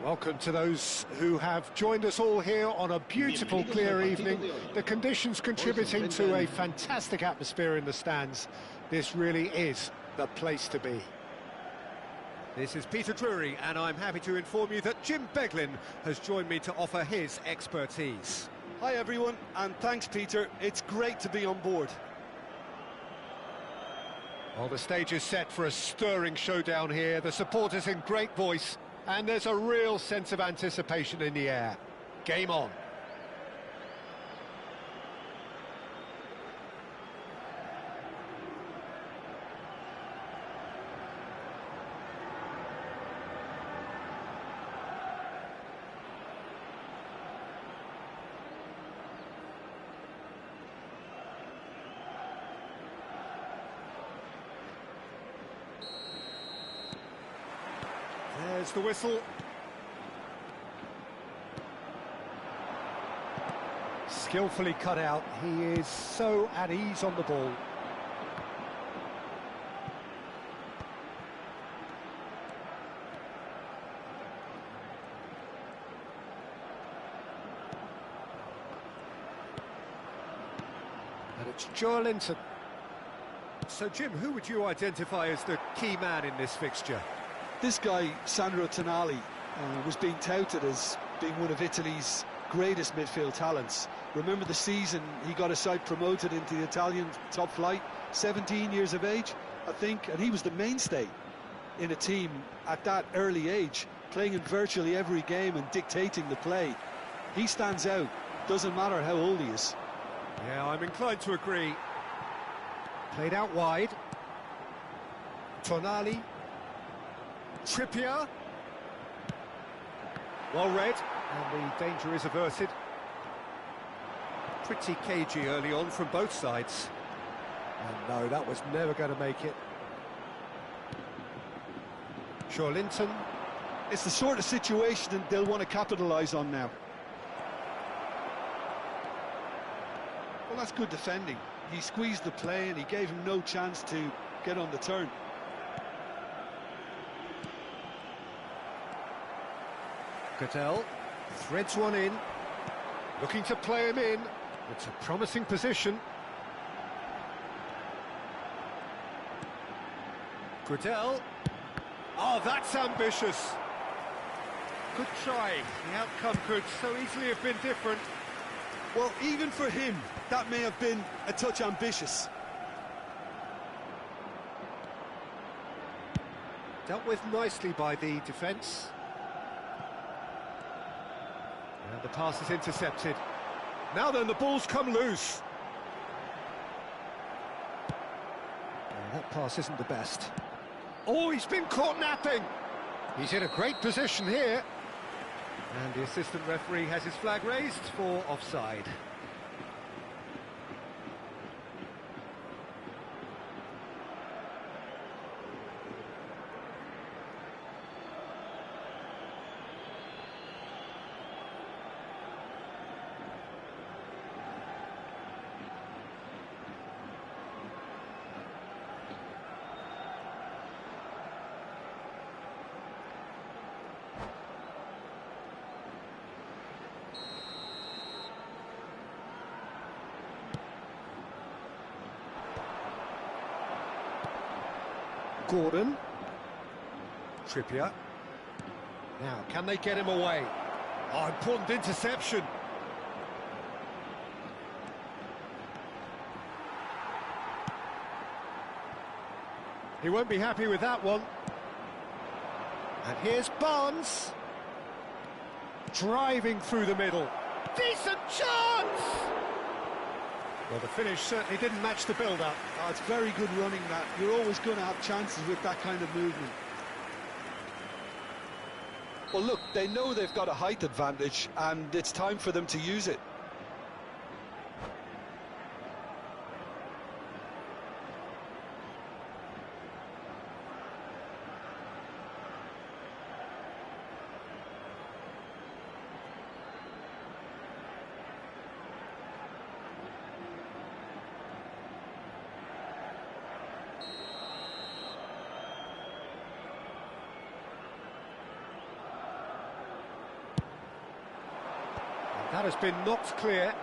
Welcome to those who have joined us all here on a beautiful, clear evening. The conditions contributing to a fantastic atmosphere in the stands. This really is the place to be. This is Peter Drury, and I'm happy to inform you that Jim Beglin has joined me to offer his expertise. Hi everyone, and thanks Peter. It's great to be on board. Well, the stage is set for a stirring showdown here. The supporters in great voice, and there's a real sense of anticipation in the air. Game on. There's the whistle. Skillfully cut out. He is so at ease on the ball. And it's Joelinton. So, Jim, who would you identify as the key man in this fixture? This guy, Sandro Tonali, was being touted as being one of Italy's greatest midfield talents. Remember the season he got his side promoted into the Italian top flight, 17 years of age, I think, and he was the mainstay in a team at that early age, playing in virtually every game and dictating the play. He stands out, doesn't matter how old he is. Yeah, I'm inclined to agree. Played out wide. Tonali. Trippier. Well read, and the danger is averted. Pretty cagey early on from both sides. And no, that was never going to make it. Joelinton. It's the sort of situation that they'll want to capitalise on now. Well, that's good defending. He squeezed the play and he gave him no chance to get on the turn. Cadell threads one in, looking to play him in. It's a promising position. Cadell. Oh, that's ambitious. Good try. The outcome could so easily have been different. Well, even for him, that may have been a touch ambitious. Dealt with nicely by the defence. And the pass is intercepted. Now then, the ball's come loose. That pass isn't the best. Oh, he's been caught napping. He's in a great position here. And the assistant referee has his flag raised for offside. Gordon. Trippier. Now, can they get him away? Oh, important interception. He won't be happy with that one. And here's Barnes. Driving through the middle. Decent chance! Well, the finish certainly didn't match the build-up. Oh, it's very good running, that. You're always going to have chances with that kind of movement. Well, look, they know they've got a height advantage, and it's time for them to use it. That has been knocked clear.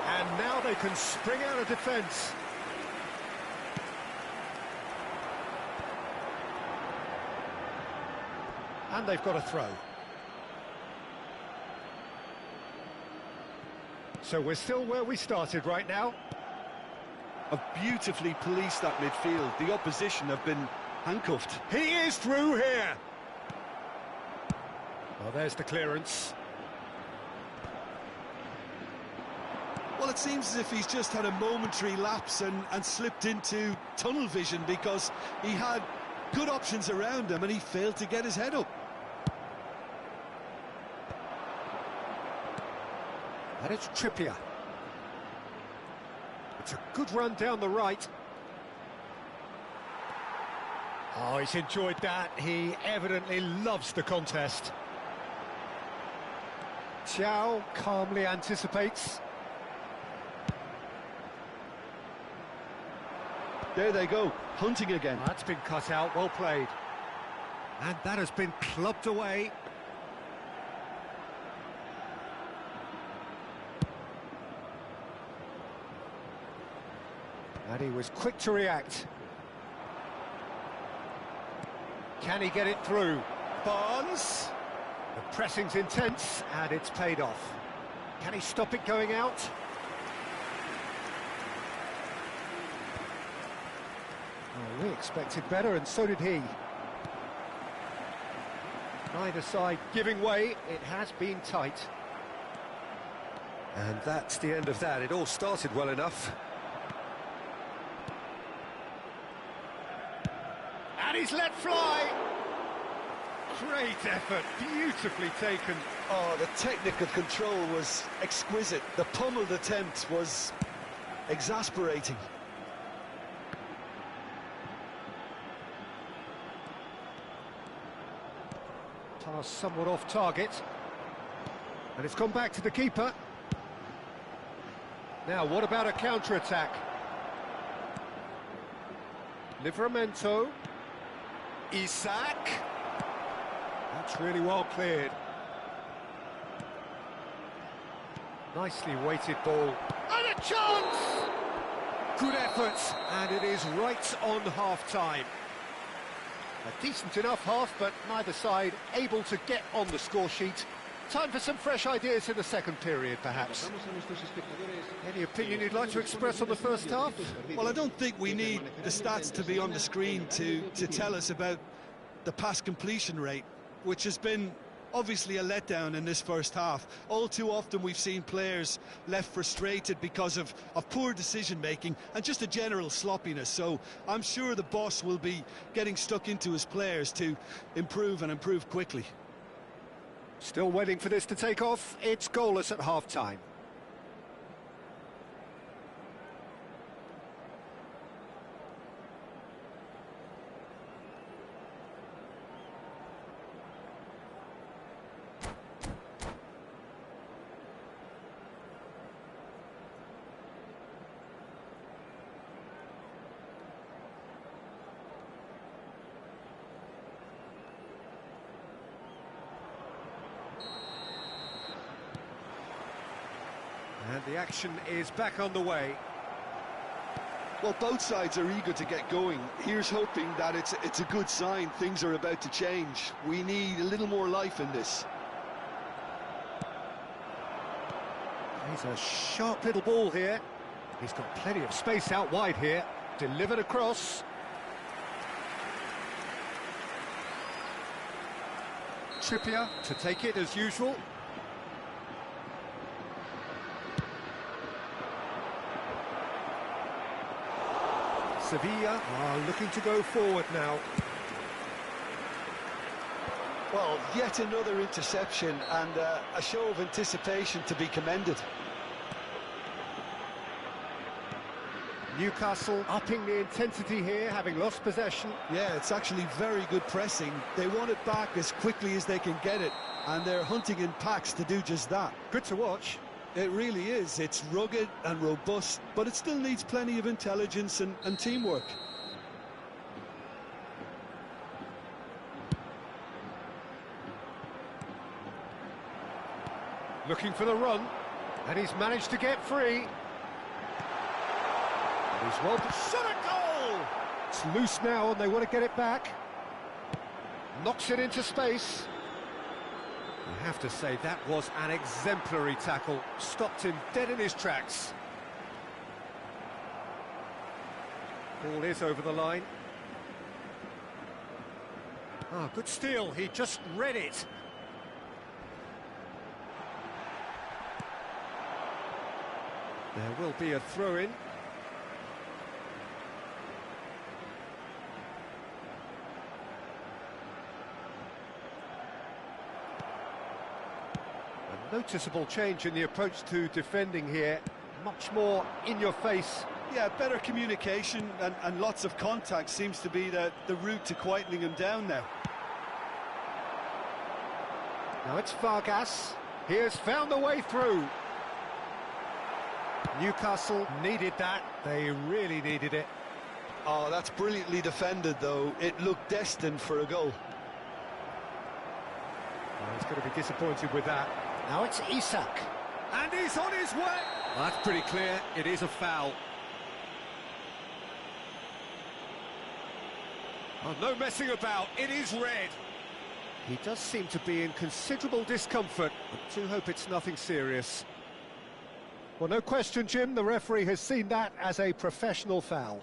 And now they can spring out of defence. And they've got a throw. So we're still where we started right now. Have beautifully policed that midfield. The opposition have been handcuffed. He is through here. Well, there's the clearance. Well, it seems as if he's just had a momentary lapse and slipped into tunnel vision, because he had good options around him and he failed to get his head up. And it's Trippier. It's a good run down the right. Oh, he's enjoyed that. He evidently loves the contest. Chow calmly anticipates. There they go, hunting again. That's been cut out, well played. And that has been clubbed away. And he was quick to react. Can he get it through? Barnes. The pressing's intense, and it's paid off. Can he stop it going out? Oh, we expected better, and so did he. Neither side giving way. It has been tight. And that's the end of that. It all started well enough. And he's let fly. Great effort, beautifully taken. Oh, the technical control was exquisite. The pummeled attempt was exasperating. Pass somewhat off target. And it's gone back to the keeper. Now, what about a counter-attack? Livramento. Isak. That's really well cleared. Nicely weighted ball. And a chance! Good effort, and it is right on half-time. A decent enough half, but neither side able to get on the score sheet. Time for some fresh ideas in the second period, perhaps. Any opinion you'd like to express on the first half? Well, I don't think we need the stats to be on the screen to tell us about the pass completion rate, which has been obviously a letdown in this first half. All too often we've seen players left frustrated because of poor decision-making and just a general sloppiness. So I'm sure the boss will be getting stuck into his players to improve and improve quickly. Still waiting for this to take off. It's goalless at half-time. And the action is back on the way. Well, both sides are eager to get going. Here's hoping that it's a good sign. Things are about to change. We need a little more life in this. He's a sharp little ball here. He's got plenty of space out wide here. Delivered across. Trippier to take it as usual. Sevilla are looking to go forward now. Well, yet another interception and a show of anticipation to be commended. Newcastle upping the intensity here, having lost possession. Yeah, it's actually very good pressing. They want it back as quickly as they can get it, and they're hunting in packs to do just that. Good to watch. It really is. It's rugged and robust, but it still needs plenty of intelligence and teamwork. Looking for the run, and he's managed to get free. And he's well... Shot a goal! It's loose now, and they want to get it back. Knocks it into space. You have to say that was an exemplary tackle. Stopped him dead in his tracks. Ball is over the line. Ah, good steal. He just read it. There will be a throw-in. A noticeable change in the approach to defending here. Much more in your face. Yeah, better communication and lots of contact seems to be the route to quietening him down now. Now it's Vargas. He has found the way through. Newcastle needed that. They really needed it. Oh, that's brilliantly defended, though. It looked destined for a goal. Well, he's going to be disappointed with that. Now it's Isak. And he's on his way. Well, that's pretty clear. It is a foul. Oh, no messing about. It is red. He does seem to be in considerable discomfort. I do hope it's nothing serious. Well, no question, Jim, the referee has seen that as a professional foul.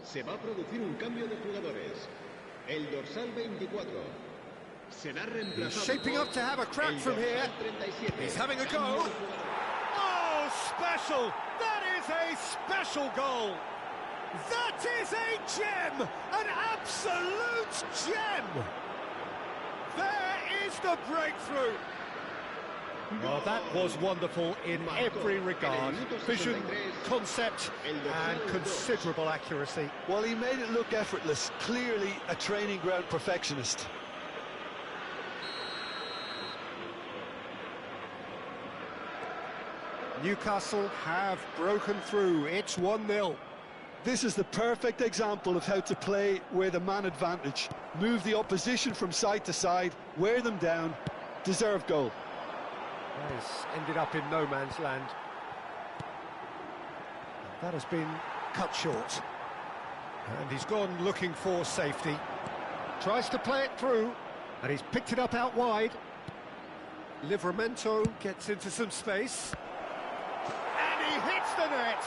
Se va a producir un cambio de jugadores. El dorsal 24 será reemplazado. He's shaping up to have a crack from here. He's having a go. Oh, special! That is a special goal. That is a gem! An absolute gem! There is the breakthrough. Well, that was wonderful in every regard. Vision, concept, and considerable accuracy. Well, he made it look effortless. Clearly a training ground perfectionist. Newcastle have broken through. It's 1-0. This is the perfect example of how to play with a man advantage. Move the opposition from side to side, wear them down, deserve goal. Has ended up in no man's land. That has been cut short. And he's gone looking for safety. Tries to play it through, and he's picked it up out wide. Livramento gets into some space. And he hits the net!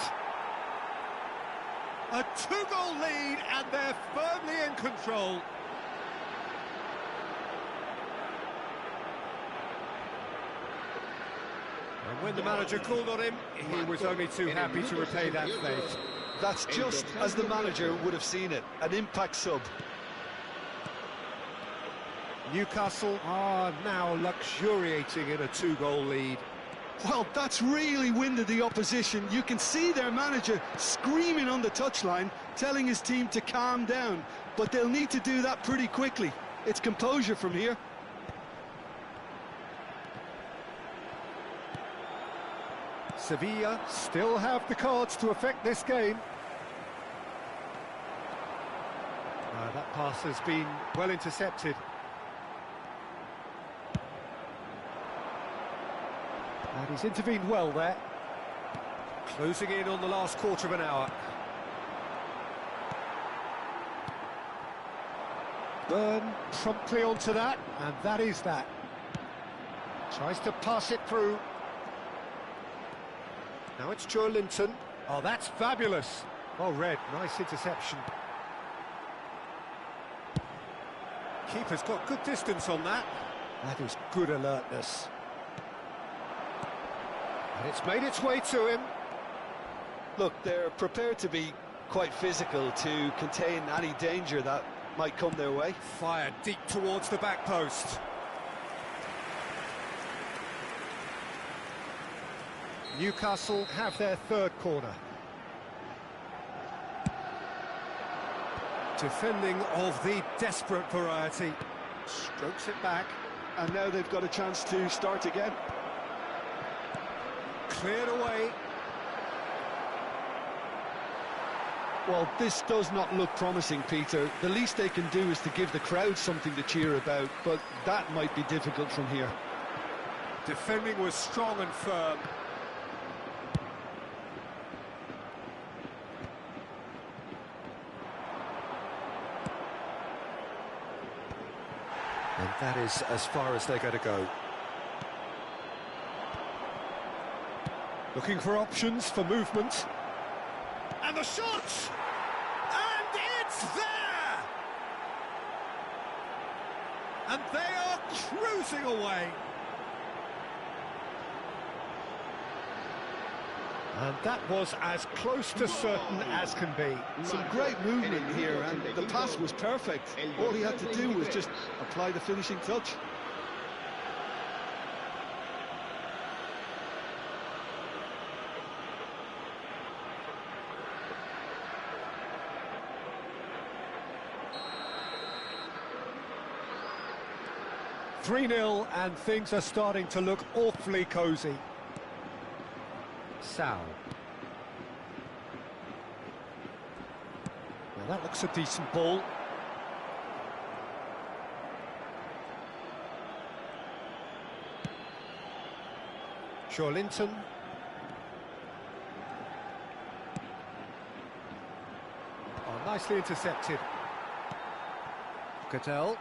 A two-goal lead, and they're firmly in control. And when the manager called on him, he was only too happy to repay that faith. That's just as the manager would have seen it, an impact sub. Newcastle are now luxuriating in a two-goal lead. Well, that's really winded the opposition. You can see their manager screaming on the touchline, telling his team to calm down. But they'll need to do that pretty quickly. It's composure from here. Sevilla still have the cards to affect this game. That pass has been well intercepted. And he's intervened well there. Closing in on the last quarter of an hour. Burn promptly onto that, and that is that. Tries to pass it through. Now it's Joe Linton. Oh, that's fabulous. Oh, Red, nice interception. Keeper's got good distance on that. That is good alertness. And it's made its way to him. Look, they're prepared to be quite physical to contain any danger that might come their way. Fired deep towards the back post. Newcastle have their third corner. Defending of the desperate variety. Strokes it back. And now they've got a chance to start again. Cleared away. Well, this does not look promising, Peter. The least they can do is to give the crowd something to cheer about, but that might be difficult from here. Defending was strong and firm. And that is as far as they're going to go. Looking for options for movement. And the shot! And it's there! And they are cruising away. And that was as close to certain as can be. Some great movement here, and the pass was perfect. All he had to do was just apply the finishing touch. (3-0) and things are starting to look awfully cosy. Sal. Well, that looks a decent ball. Linton. Oh, nicely intercepted. Cattell.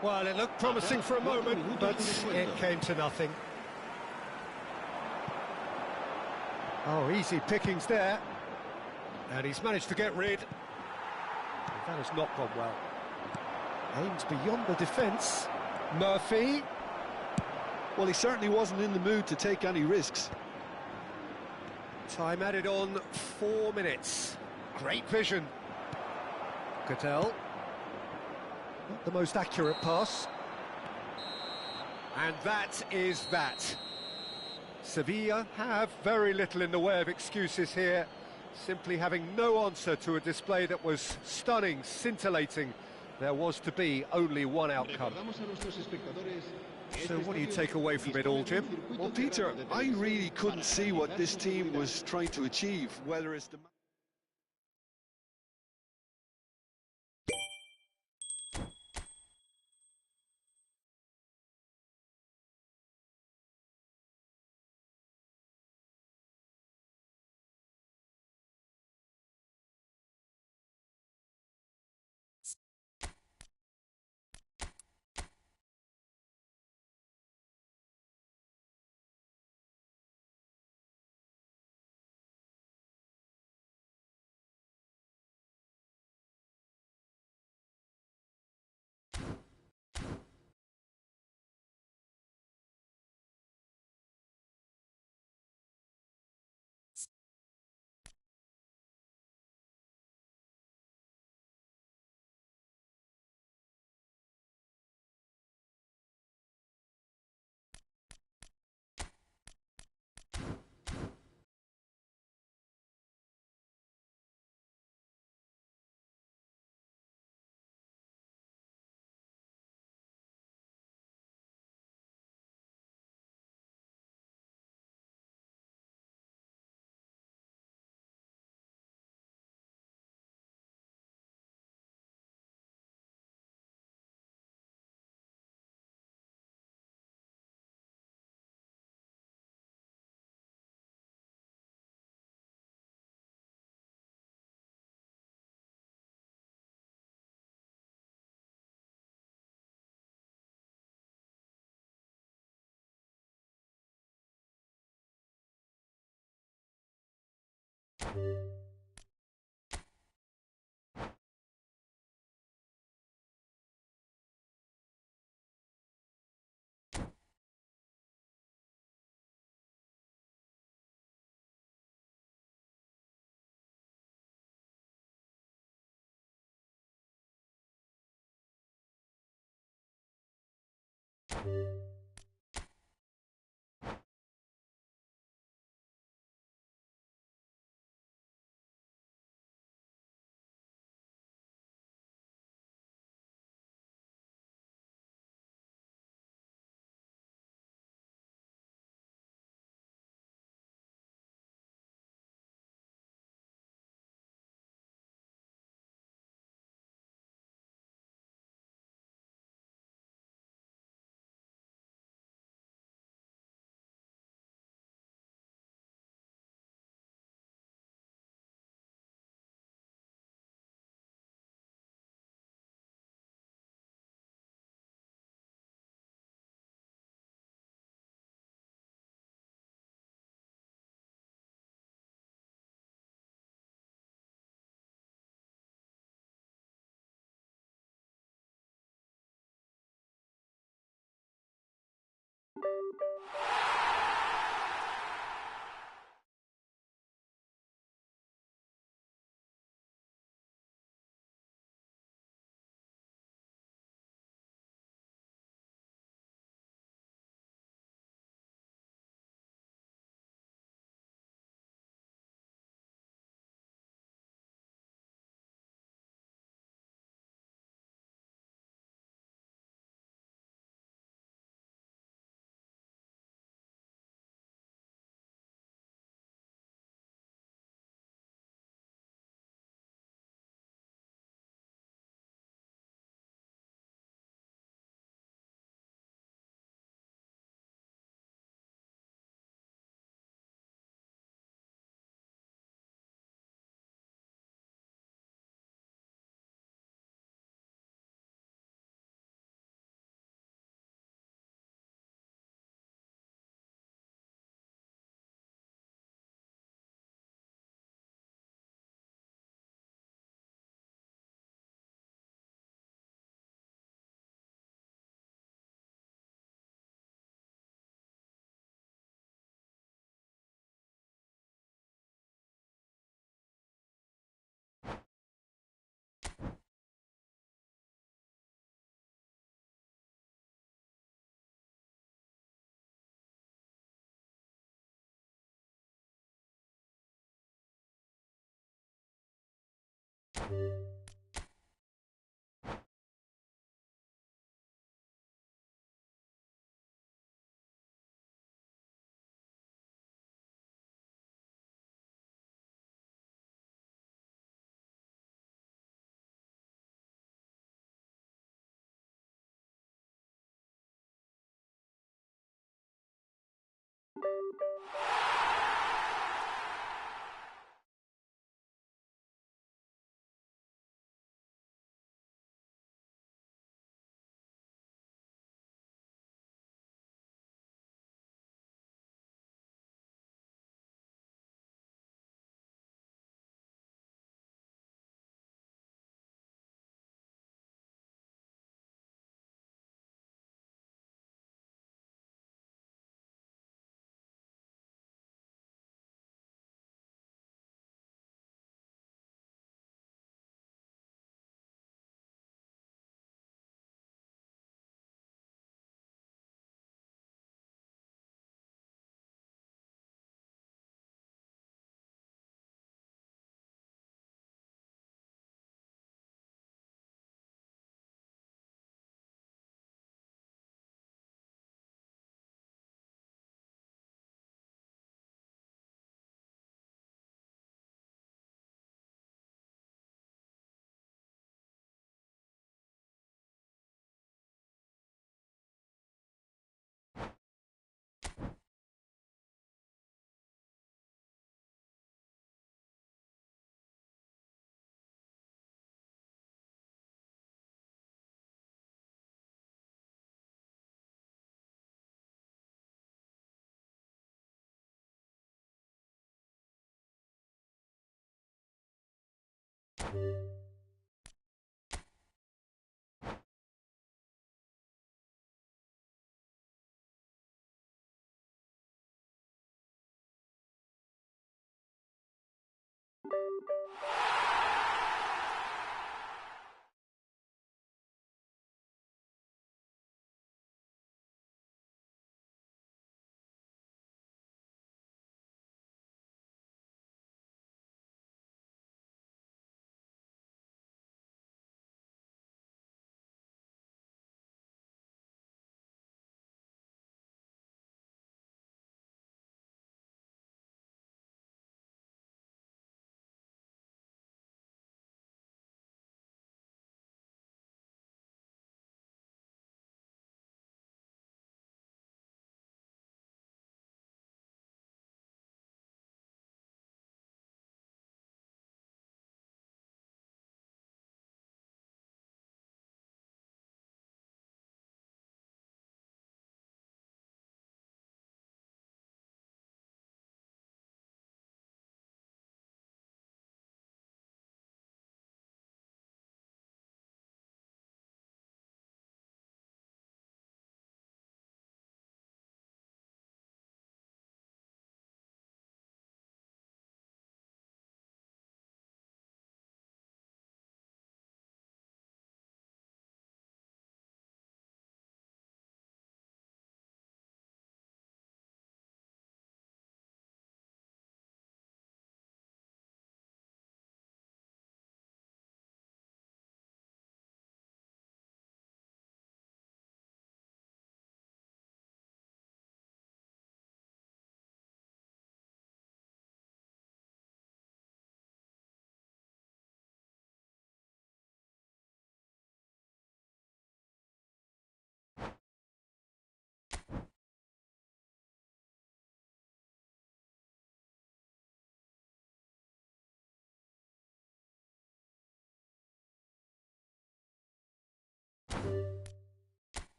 Well, it looked promising for a moment, but it came to nothing. Oh, easy pickings there. And he's managed to get rid. That has not gone well. Aims beyond the defence. Murphy. Well, he certainly wasn't in the mood to take any risks. Time added on 4 minutes. Great vision. Cattell. Not the most accurate pass. And that is that. Sevilla have very little in the way of excuses here, simply having no answer to a display that was stunning, scintillating. There was to be only one outcome. So what do you take away from it all, Jim? Well, Peter, I really couldn't see what this team was trying to achieve, whether it's the...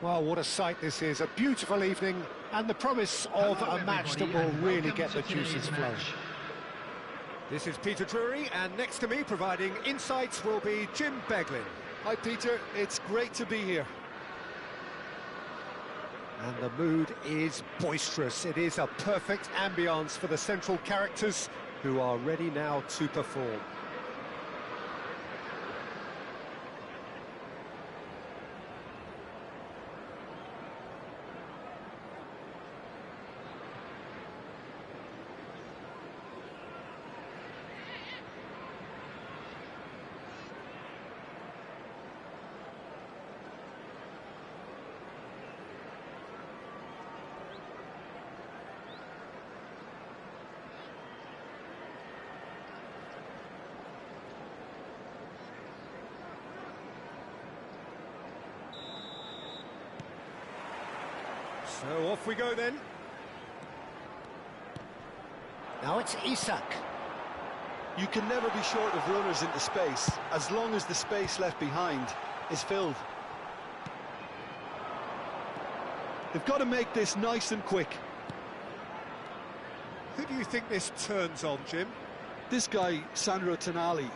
Well, what a sight this is. A beautiful evening and the promise of a match that will really get the juices flowing. This is Peter Drury, and next to me providing insights will be Jim Beglin. Hi Peter, it's great to be here. And the mood is boisterous. It is a perfect ambience for the central characters who are ready now to perform. So off we go then. Now it's Isak. You can never be short of runners into space, as long as the space left behind is filled. They've got to make this nice and quick. Who do you think this turns on, Jim? This guy, Sandro Tonali,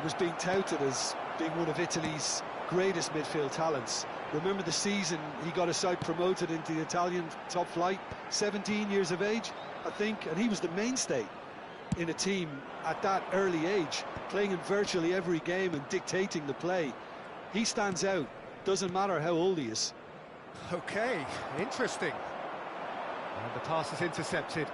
was being touted as being one of Italy's greatest midfield talents. Remember the season he got a side promoted into the Italian top flight, 17 years of age, I think, and he was the mainstay in a team at that early age, playing in virtually every game and dictating the play. He stands out, doesn't matter how old he is. Okay, interesting. And the pass is intercepted.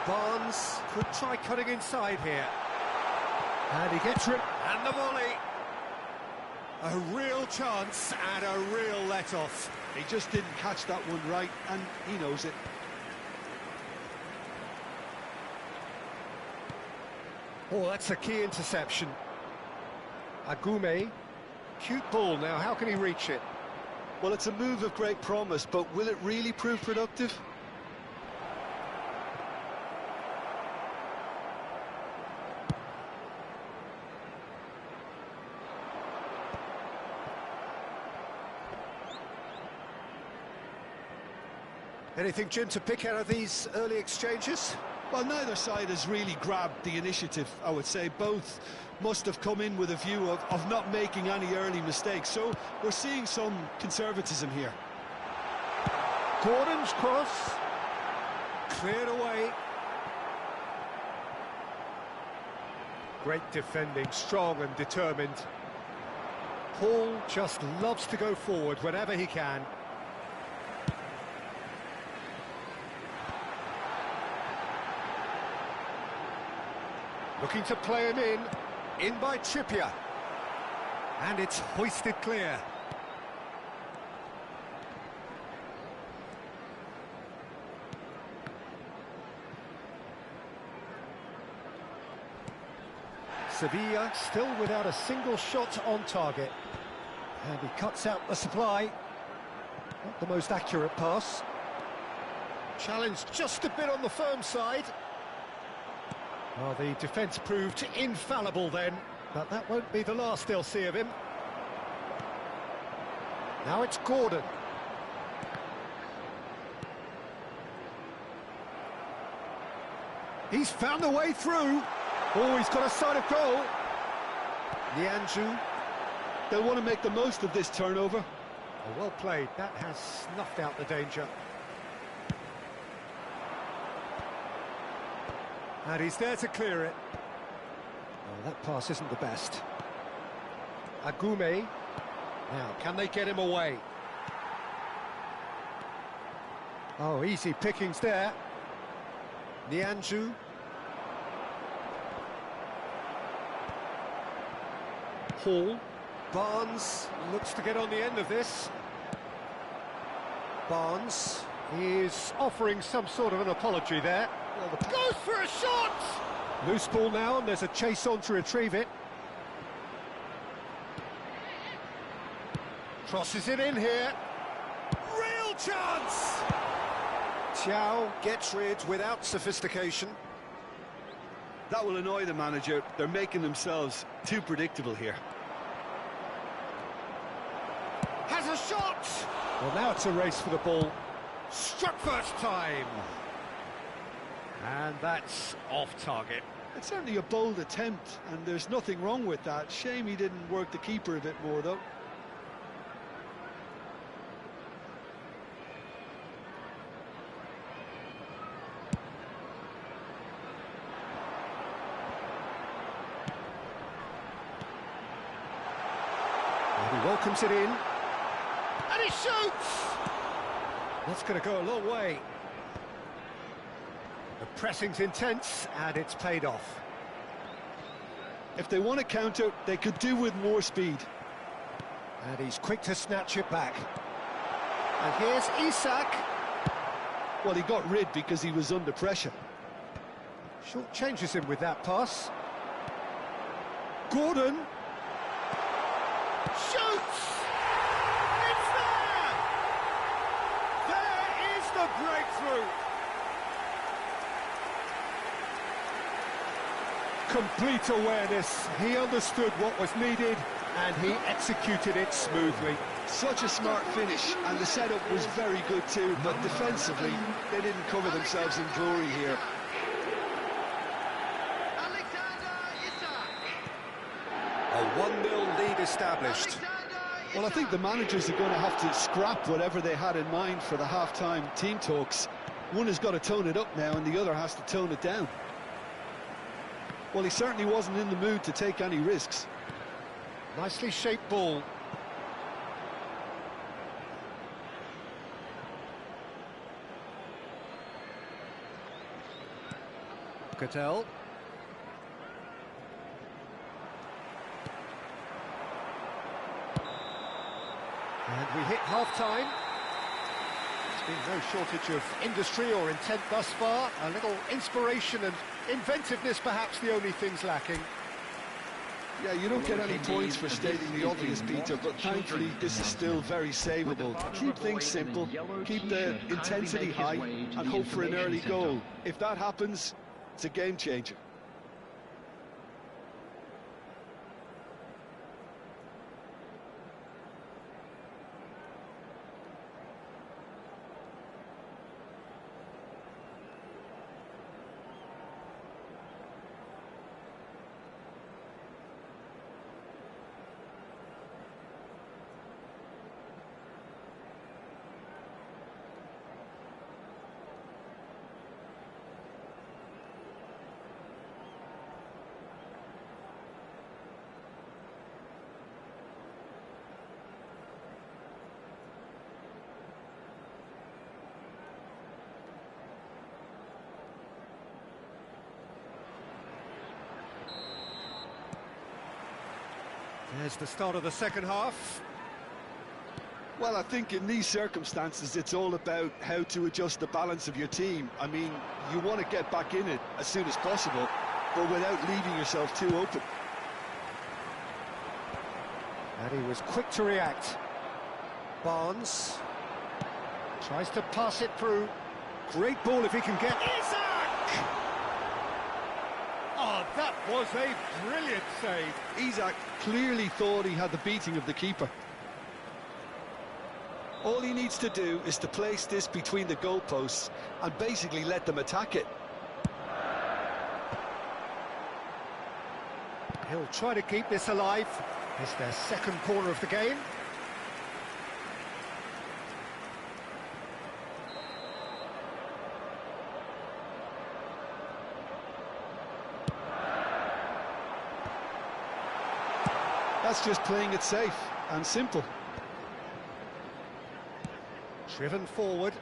Barnes could try cutting inside here. And he gets it. And the volley. A real chance and a real let-off. He just didn't catch that one right, and he knows it. Oh, that's a key interception. Agume. Cute ball now, how can he reach it? Well, it's a move of great promise, but will it really prove productive? Anything, Jim, to pick out of these early exchanges? Well, neither side has really grabbed the initiative, I would say. Both must have come in with a view of not making any early mistakes. So we're seeing some conservatism here. Gordon's cross. Cleared away. Great defending, strong and determined. Paul just loves to go forward whenever he can. Looking to play him in by Trippier. And it's hoisted clear. Sevilla still without a single shot on target. And he cuts out the supply. Not the most accurate pass. Challenge just a bit on the firm side. Well, the defence proved infallible then, but that won't be the last they'll see of him. Now it's Gordon. He's found a way through. Oh, he's got a sight of goal. Nianzou. They'll want to make the most of this turnover. Oh, well played. That has snuffed out the danger. And he's there to clear it. Oh, that pass isn't the best. Agume. Now, can they get him away? Oh, easy pickings there. Nianzou. Hall. Barnes looks to get on the end of this. Barnes is offering some sort of an apology there. Well, goes for a shot! Loose ball now, and there's a chase on to retrieve it. Crosses it in here. Real chance! Thiaw gets rid without sophistication. That will annoy the manager. They're making themselves too predictable here. Has a shot! Well, now it's a race for the ball. Struck first time. And that's off target. It's certainly a bold attempt, and there's nothing wrong with that. Shame he didn't work the keeper a bit more, though. And he welcomes it in. And he shoots! That's going to go a long way. The pressing's intense, and it's paid off. If they want to counter, they could do with more speed. And he's quick to snatch it back. And here's Isak. Well, he got rid because he was under pressure. Short changes him with that pass. Gordon. Shoots! It's there! There is the breakthrough! Complete awareness. He understood what was needed and he executed it smoothly. Such a smart finish, and the setup was very good too, but defensively they didn't cover themselves in glory here. A 1-0 lead established. Well, I think the managers are going to have to scrap whatever they had in mind for the half-time team talks. One has got to tone it up now and the other has to tone it down. Well, he certainly wasn't in the mood to take any risks. Nicely shaped ball. Cattell. And we hit half-time. There's been no shortage of industry or intent thus far. A little inspiration and inventiveness, perhaps the only things lacking. Yeah, you don't get any points for stating the obvious, Peter, but thankfully this is still very savable. Keep things simple, keep the intensity high, and hope for an early goal. If that happens, it's a game changer. There's the start of the second half. Well, I think in these circumstances, it's all about how to adjust the balance of your team. I mean, you want to get back in it as soon as possible, but without leaving yourself too open. And he was quick to react. Barnes tries to pass it through. Great ball if he can get... Isak! Oh, that was a brilliant save. Isak clearly thought he had the beating of the keeper. All he needs to do is to place this between the goalposts and basically let them attack it. He'll try to keep this alive. It's their second corner of the game. That's just playing it safe and simple. Driven forward.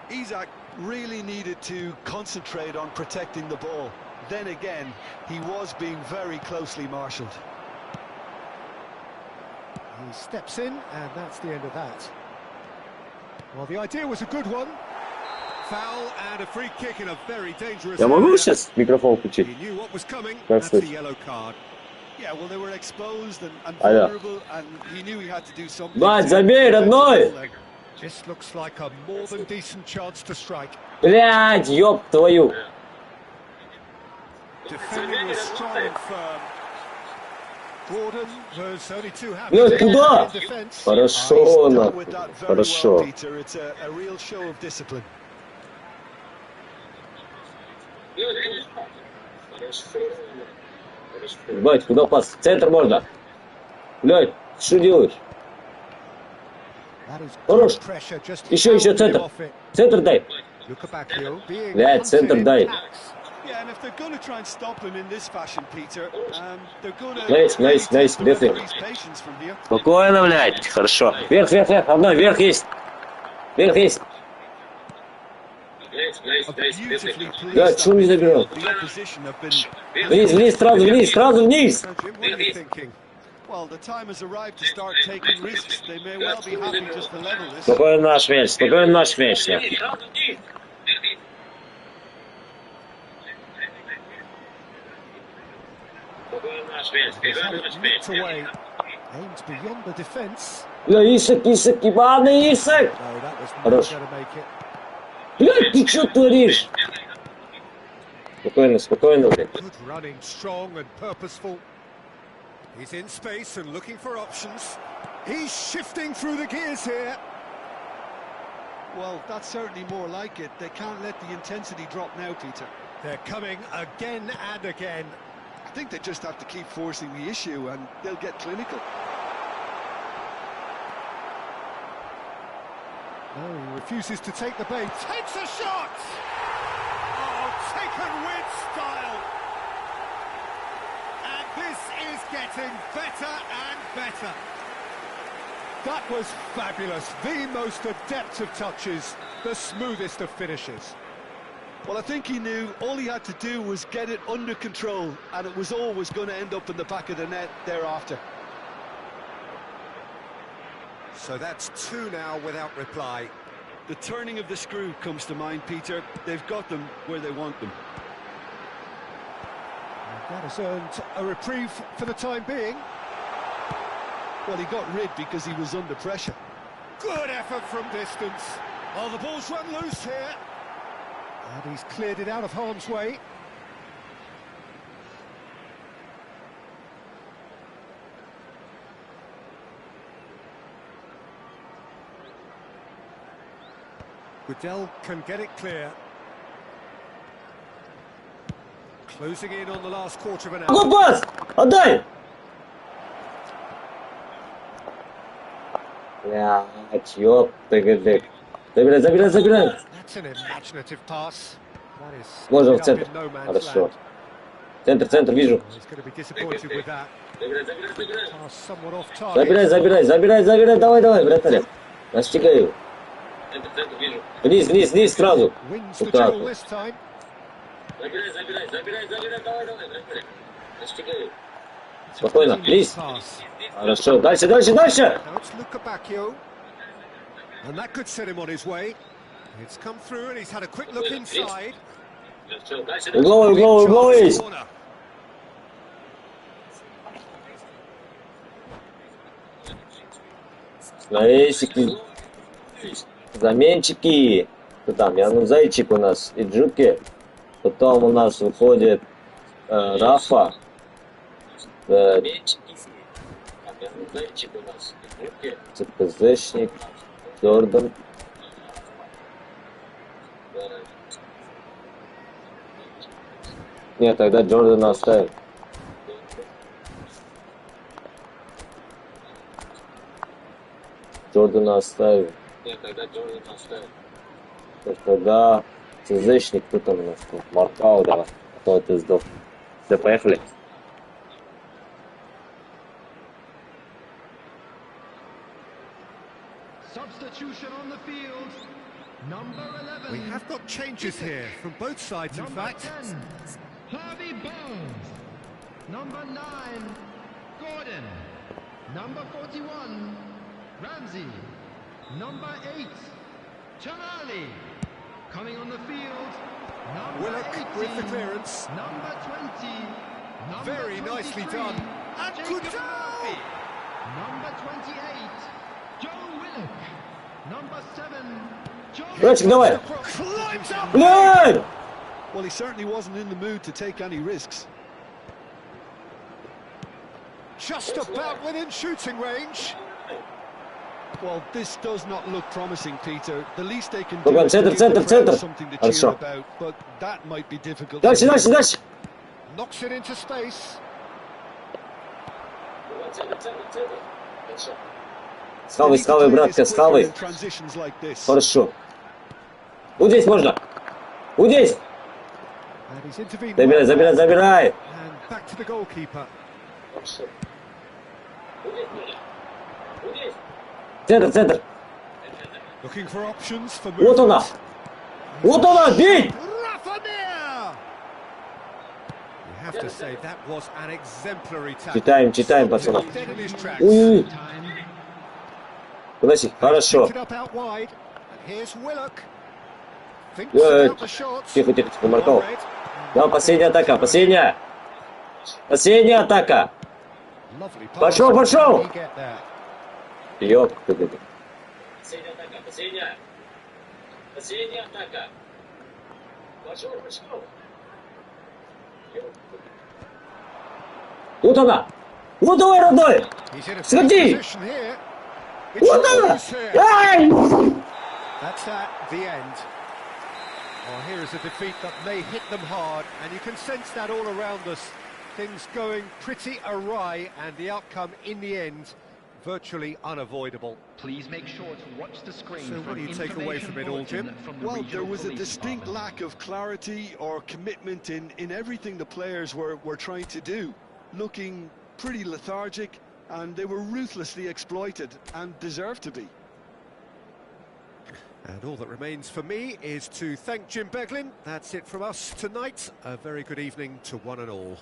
Isak really needed to concentrate on protecting the ball. Then again, he was being very closely marshalled. He steps in, and that's the end of that. Well, the idea was a good one. Foul and a free kick in a very dangerous Я могу area. сейчас микрофон включить? He knew what was coming. Как That's the слышно? yellow card. Yeah, well, they were exposed and Алло. vulnerable, and he knew he had to do something. Бать, to забей, prevent the родной! goal there. This looks like a more than decent chance to strike. Блядь, ёб твою. Defending was strong and firm. Gordon was only too happy Блядь, to куда? in defense. Хорошо, Dealt нахуй. with that very Хорошо. well, Peter. It's a real show of discipline. Блядь, куда пас? В центр можно. Блядь, что делаешь? That is Хорош. good pressure, just Еще hounding him центр. off it. Центр дай. Lukebakio being Блядь, центр hunted in дай. packs. Yeah, and if they're going to try and stop him in this fashion, Peter, they're going to Nice, nice, nice, the Biffy. referee's patience from here. Спокойно, блядь. Хорошо. Вверх, вверх, вверх. Одной, вверх есть. Вверх есть. Beautifully policed Блядь, что не заберем? the opposition have been. Вниз, вниз, сразу вниз, сразу вниз. So, Jim, what are you thinking? Well, the time has arrived to start taking risks. They may well be happy just to level this. Спокойно наш мяч, спокойно наш мяч. He's had it nipped away. Aimed beyond the defence. Бля, Исак, Исак, ебаный Исак. No, that was not Хорош. going to make it. Блядь, ты что творишь? Спокойно, спокойно, блядь. Good running, strong and purposeful. He's in space and looking for options. He's shifting through the gears here. Well, that's certainly more like it. They can't let the intensity drop now, Peter. They're coming again and again. I think they just have to keep forcing the issue and they'll get clinical. No, he refuses to take the bait. Takes a shot! Oh, taken with style. And this is getting better and better. That was fabulous. The most adept of touches, the smoothest of finishes. Well, I think he knew all he had to do was get it under control, and it was always going to end up in the back of the net thereafter. So that's two now without reply. The turning of the screw comes to mind, Peter. They've got them where they want them. And that has earned a reprieve for the time being. Well, he got rid because he was under pressure. Good effort from distance. Oh, the ball's run loose here. And he's cleared it out of harm's way. Goodell can get it clear. Closing in on the last quarter of an hour. Какой пас? Отдай! Блядь, ёпта, гдык. Забирай, забирай, забирай. That's an imaginative pass. That is Можно в up центр. in no man's Хорошо. land. Центр, центр, вижу. He's going to be disappointed with that. Pass somewhat off target. Забирай, забирай, забирай, забирай. Давай, давай, братан. Настигаю. Вниз, вниз, вниз сразу. Wins Вот the так duel вот. this time. Забирай, забирай, забирай, забирай. Давай, давай, братан. Настигаю. Спокойно, вниз. Pass. Хорошо, дальше, дальше, дальше. Now it's Lukebakio. And that could set him on his way. It's come through and he's had a quick look inside. Угловой, угловой, угловой есть. Corner. Навесики. Заменчики. Кто там? Яну Зайчик у нас и Джуки. Потом у нас выходит Рафа. ЦПЗшник. Джордан. Нет, тогда Джордана оставим. Джордана оставим. Нет, тогда Джордана оставим. Тогда ЦЗшник, кто там у нас? Маркау, давай. А то ты сдох. Все, поехали. Substitution on the field. Number 11. We have got changes here from both sides, in Number fact. 10, Harvey Bones. Number 9, Gordon. Number 41, Ramsey. Number 8, Tonali. Coming on the field, number Willock 18, with the clearance. number 20, number Very nicely 23, done. And Jacob Goodell! Murphy. Number 28, Joe Willock. Братчик, давай! Climbs up. Блядь! Well, he certainly wasn't in the mood to take any risks. Just about within shooting range. Well, this does not look promising, Peter. The least they can do Look, is to give center, the crowd center. something to Хорошо. cheer about, but that might be difficult. Дальше, дальше, дальше! Knocks it into space. Схавай, схавай, братка, схавай. Хорошо. Вот здесь можно. Вот здесь. And he's intervened Забирай, well. забирай, забирай. And back to the goalkeeper. Центр, центр. Looking for options for Вот она. movement. Вот она, бей! Rafamir! You have to say that was an exemplary tackle. Читаем, читаем, пацаны. Dead in his tracks. Ой-ой-ой. Выноси, хорошо. Picked it up out wide. And here's Willock. Thinks Ой, about the shots. Тихо, тихо, тихо, Марков. Well read. Да, последняя атака, последняя. Последняя атака. Lovely pass. Пошел, пошел. How did he get there? Ёп, как это. Последняя атака, последняя. Последняя атака. Пошел, пошел. Вот она. Вот давай, родной. He's in a Сходи. good position here. It's Вот она. always here. Ай! That's at the end. Well, here is a defeat that may hit them hard, and you can sense that all around us. Things going pretty awry, and the outcome in the end virtually unavoidable. Please make sure to watch the screen. So what do you take away from it all, Jim? Well, there was a distinct lack of clarity or commitment in everything the players were trying to do. Looking pretty lethargic, and they were ruthlessly exploited and deserved to be. And all that remains for me is to thank Jim Beglin. That's it from us tonight. A very good evening to one and all.